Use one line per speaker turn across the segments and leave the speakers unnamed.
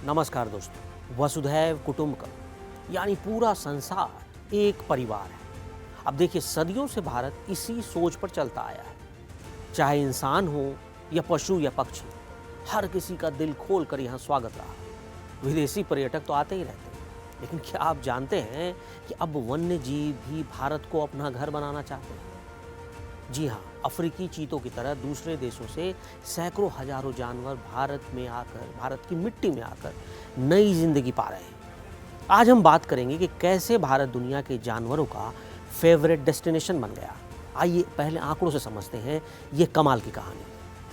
नमस्कार दोस्तों, वसुधैव कुटुंबकम यानी पूरा संसार एक परिवार है। अब देखिए, सदियों से भारत इसी सोच पर चलता आया है। चाहे इंसान हो या पशु या पक्षी, हर किसी का दिल खोल कर यहाँ स्वागत रहा। विदेशी पर्यटक तो आते ही रहते हैं, लेकिन क्या आप जानते हैं कि अब वन्य जीव भी भारत को अपना घर बनाना चाहते हैं? जी हाँ, अफ्रीकी चीतों की तरह दूसरे देशों से सैकड़ों हजारों जानवर भारत की मिट्टी में आकर नई जिंदगी पा रहे हैं। आज हम बात करेंगे कि कैसे भारत दुनिया के जानवरों का फेवरेट डेस्टिनेशन बन गया। आइए पहले आंकड़ों से समझते हैं ये कमाल की कहानी।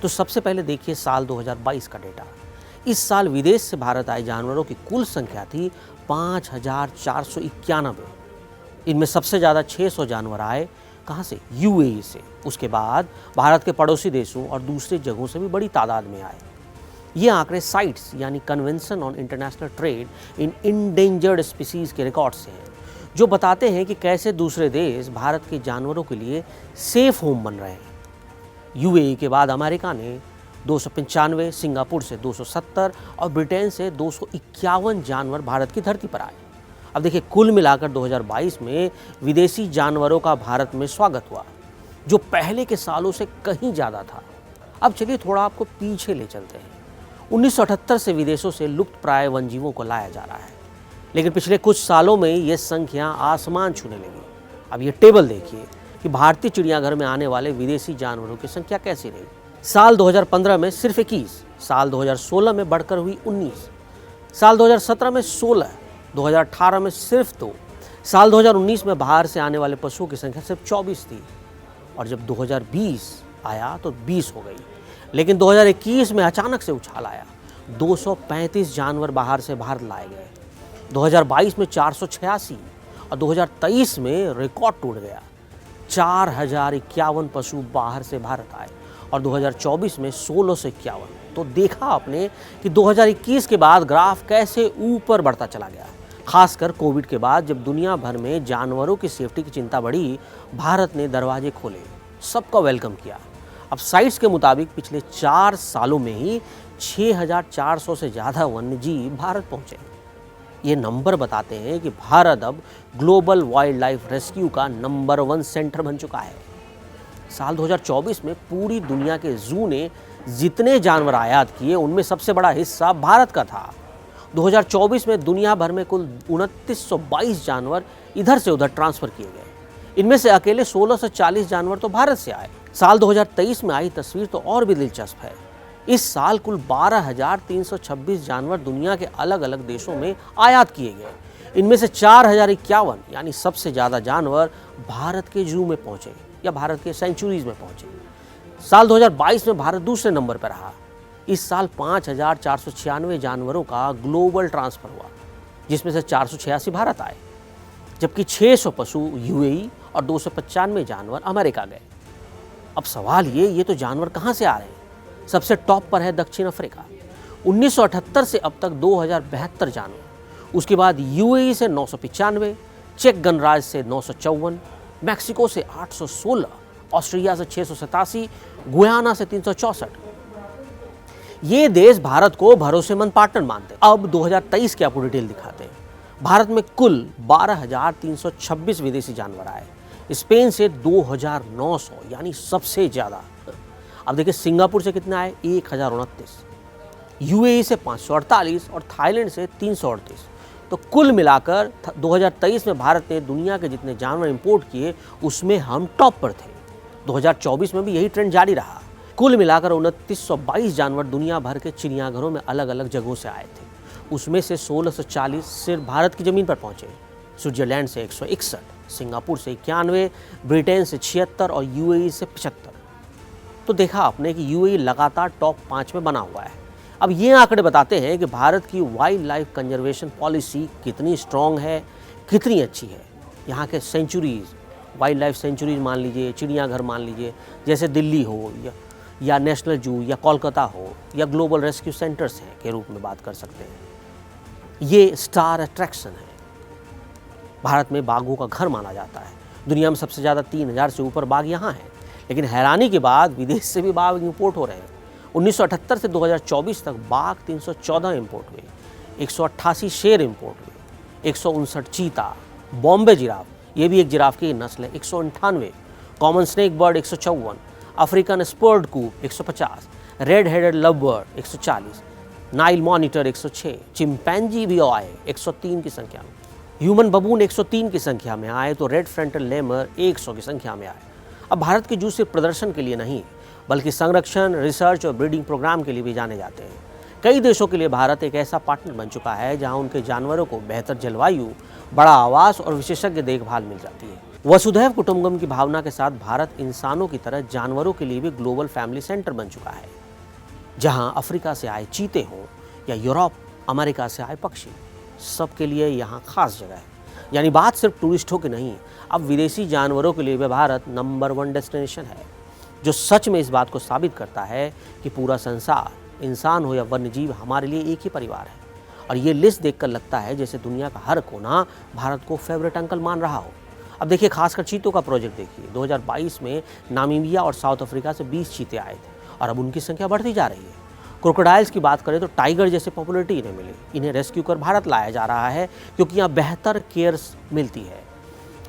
तो सबसे पहले देखिए साल 2022 का डेटा। इस साल विदेश से भारत आए जानवरों की कुल संख्या थी 5,491। इनमें सबसे ज़्यादा 600 जानवर आए कहाँ से? यूएई से। उसके बाद भारत के पड़ोसी देशों और दूसरे जगहों से भी बड़ी तादाद में आए। ये आंकड़े साइट्स यानी convention on international trade in endangered species के रिकॉर्ड से हैं, जो बताते हैं कि कैसे दूसरे देश भारत के जानवरों के लिए सेफ होम बन रहे हैं। यूएई के बाद अमेरिका ने 295, सिंगापुर से 270 और ब्रिटेन से 251 जानवर भारत की धरती पर आए। अब देखिए, कुल मिलाकर 2022 में विदेशी जानवरों का भारत में स्वागत हुआ, जो पहले के सालों से कहीं ज़्यादा था। अब चलिए थोड़ा आपको पीछे ले चलते हैं। 1978 से विदेशों से लुप्त प्राय वन्यजीवों को लाया जा रहा है, लेकिन पिछले कुछ सालों में ये संख्या आसमान छूने लगी। अब ये टेबल देखिए कि भारतीय चिड़ियाघर में आने वाले विदेशी जानवरों की संख्या कैसी रही। साल 2015 में सिर्फ 21, साल 2016 में बढ़कर हुई 19, साल 2017 में 16, 2018 में सिर्फ 2, साल 2019 में बाहर से आने वाले पशुओं की संख्या सिर्फ 24 थी, और जब 2020 आया तो 20 हो गई। लेकिन 2021 में अचानक से उछाल आया, 235 जानवर बाहर से भारत लाए गए। 2022 में 486 और 2023 में रिकॉर्ड टूट गया, 4,051 पशु बाहर से भारत आए और 2024 में 16 से 51। तो देखा आपने कि 2021 के बाद ग्राफ कैसे ऊपर बढ़ता चला गया। खासकर कोविड के बाद जब दुनिया भर में जानवरों की सेफ्टी की चिंता बढ़ी, भारत ने दरवाजे खोले, सबका वेलकम किया। अब साइट्स के मुताबिक पिछले 4 सालों में ही 6,400 से ज़्यादा वन्यजीव भारत पहुँचे। ये नंबर बताते हैं कि भारत अब ग्लोबल वाइल्ड लाइफ रेस्क्यू का नंबर 1 सेंटर बन चुका है। साल 2024 में पूरी दुनिया के जू ने जितने जानवर आयात किए, उनमें सबसे बड़ा हिस्सा भारत का था। 2024 में दुनिया भर में कुल 2922 जानवर इधर से उधर ट्रांसफ़र किए गए। इनमें से अकेले 16 से 40 जानवर तो भारत से आए। साल 2023 में आई तस्वीर तो और भी दिलचस्प है। इस साल कुल 12,326 जानवर दुनिया के अलग अलग देशों में आयात किए गए। इनमें से 4,051 यानी सबसे ज़्यादा जानवर भारत के जू में पहुँचे या भारत के सेंचुरीज में पहुँचे। साल 2022 में भारत दूसरे नंबर पर रहा। इस साल 5,496 जानवरों का ग्लोबल ट्रांसफ़र हुआ, जिसमें से 486 भारत आए, जबकि 600 पशु यूएई और 295 जानवर अमेरिका गए। अब सवाल ये तो जानवर कहाँ से आ रहे हैं? सबसे टॉप पर है दक्षिण अफ्रीका। 1978 से अब तक 2,072 जानवर, उसके बाद यूएई से 995, चेक गणराज्य से 954, मैक्सिको से 816, ऑस्ट्रेलिया से 687, गुयाना से 364। ये देश भारत को भरोसेमंद पार्टनर मानते हैं। अब 2023 की आपको डिटेल दिखाते हैं। भारत में कुल 12,326 विदेशी जानवर आए। स्पेन से 2,900 यानी सबसे ज़्यादा। अब देखिए, सिंगापुर से कितने आए? 1,029, यूएई से 548 और थाईलैंड से 338। तो कुल मिलाकर 2023 में भारत ने दुनिया के जितने जानवर इंपोर्ट किए, उसमें हम टॉप पर थे। 2024 में भी यही ट्रेंड जारी रहा। कुल मिलाकर 2922 जानवर दुनिया भर के चिड़ियाघरों में अलग अलग जगहों से आए थे। उसमें से 16 से 40 सिर्फ भारत की ज़मीन पर पहुँचे। स्विट्जरलैंड से 161, सिंगापुर से 91, ब्रिटेन से 76 और यूएई से 75। तो देखा आपने कि यूएई लगातार टॉप 5 में बना हुआ है। अब ये आंकड़े बताते हैं कि भारत की वाइल्ड लाइफ कंजर्वेशन पॉलिसी कितनी स्ट्रॉन्ग है, कितनी अच्छी है। यहाँ के सेंचुरीज़, वाइल्ड लाइफ सेंचुरीज मान लीजिए, चिड़ियाघर मान लीजिए, जैसे दिल्ली हो या नेशनल जू या कोलकाता हो या ग्लोबल रेस्क्यू सेंटर्स हैं के रूप में बात कर सकते हैं। ये स्टार अट्रैक्शन है। भारत में बाघों का घर माना जाता है। दुनिया में सबसे ज़्यादा 3,000 से ऊपर बाघ यहाँ हैं। लेकिन हैरानी के बाद विदेश से भी बाघ इंपोर्ट हो रहे हैं। 1978 से 2024 तक बाघ 314 इंपोर्ट हुए। 188 शेर इंपोर्ट हुए, 159 चीता, बॉम्बे जिराफ, ये भी एक जिराफ की नस्ल है, 198, common snake bird 154, African spurred coop 150, red headed love bird 140, Nile monitor 106, chimpanzee भी आए 103 की संख्या में, ह्यूमन बबून 103 की संख्या में आए तो रेड फ्रंटल लेमर 100 की संख्या में आए। अब भारत के जू सिर्फ प्रदर्शन के लिए नहीं बल्कि संरक्षण, रिसर्च और ब्रीडिंग प्रोग्राम के लिए भी जाने जाते हैं। कई देशों के लिए भारत एक ऐसा पार्टनर बन चुका है जहां उनके जानवरों को बेहतर जलवायु, बड़ा आवास और विशेषज्ञ देखभाल मिल जाती है। वसुधैव कुटुंबकम की भावना के साथ भारत इंसानों की तरह जानवरों के लिए भी ग्लोबल फैमिली सेंटर बन चुका है, जहां अफ्रीका से आए चीते हों या यूरोप अमेरिका से आए पक्षी, सबके लिए यहाँ खास जगह है। यानी बात सिर्फ टूरिस्टों की नहीं, अब विदेशी जानवरों के लिए भी भारत नंबर 1 डेस्टिनेशन है, जो सच में इस बात को साबित करता है कि पूरा संसार, इंसान हो या वन्यजीव, हमारे लिए एक ही परिवार है। और ये लिस्ट देखकर लगता है जैसे दुनिया का हर कोना भारत को फेवरेट अंकल मान रहा हो। अब देखिए, खासकर चीतों का प्रोजेक्ट देखिए। 2022 में नामीबिया और साउथ अफ्रीका से 20 चीते आए थे और अब उनकी संख्या बढ़ती जा रही है। क्रोकोडाइल्स की बात करें तो टाइगर जैसे पॉपुलरिटी इन्हें मिली। इन्हें रेस्क्यू कर भारत लाया जा रहा है क्योंकि यहाँ बेहतर केयर मिलती है।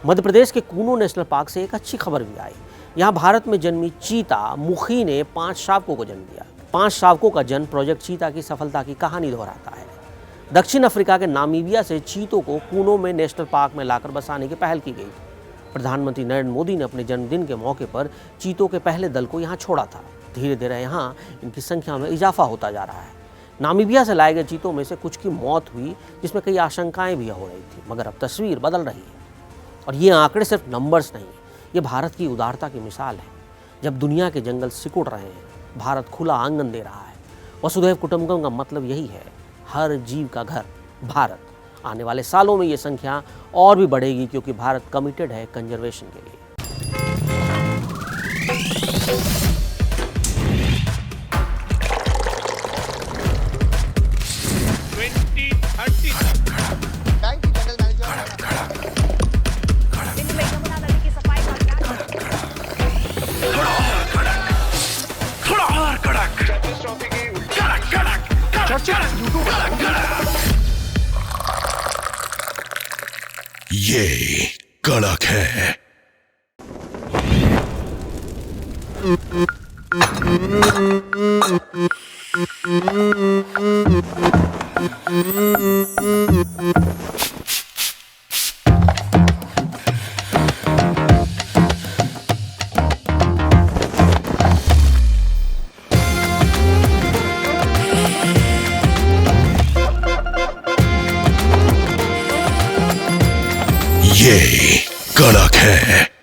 मध्य प्रदेश के कूनो नेशनल पार्क से एक अच्छी खबर भी आई। यहाँ भारत में जन्मी चीता मुखी ने 5 शावकों को जन्म दिया। 5 शावकों का जन्म प्रोजेक्ट चीता की सफलता की कहानी दोहराता है। दक्षिण अफ्रीका के नामीबिया से चीतों को कूनो में नेशनल पार्क में लाकर बसाने की पहल की गई। प्रधानमंत्री नरेंद्र मोदी ने अपने जन्मदिन के मौके पर चीतों के पहले दल को यहाँ छोड़ा था। धीरे धीरे यहाँ इनकी संख्या में इजाफा होता जा रहा है। नामीबिया से लाए गए चीतों में से कुछ की मौत हुई, जिसमें कई आशंकाएं भी हो रही थी, मगर अब तस्वीर बदल रही है। और ये आंकड़े सिर्फ नंबर्स नहीं, ये भारत की उदारता की मिसाल है। जब दुनिया के जंगल सिकुड़ रहे हैं, भारत खुला आंगन दे रहा है। वसुधैव कुटुंबकम का मतलब यही है, हर जीव का घर भारत। आने वाले सालों में ये संख्या और भी बढ़ेगी क्योंकि भारत कमिटेड है कंजर्वेशन के लिए।
ये कड़क है। ये कड़क है।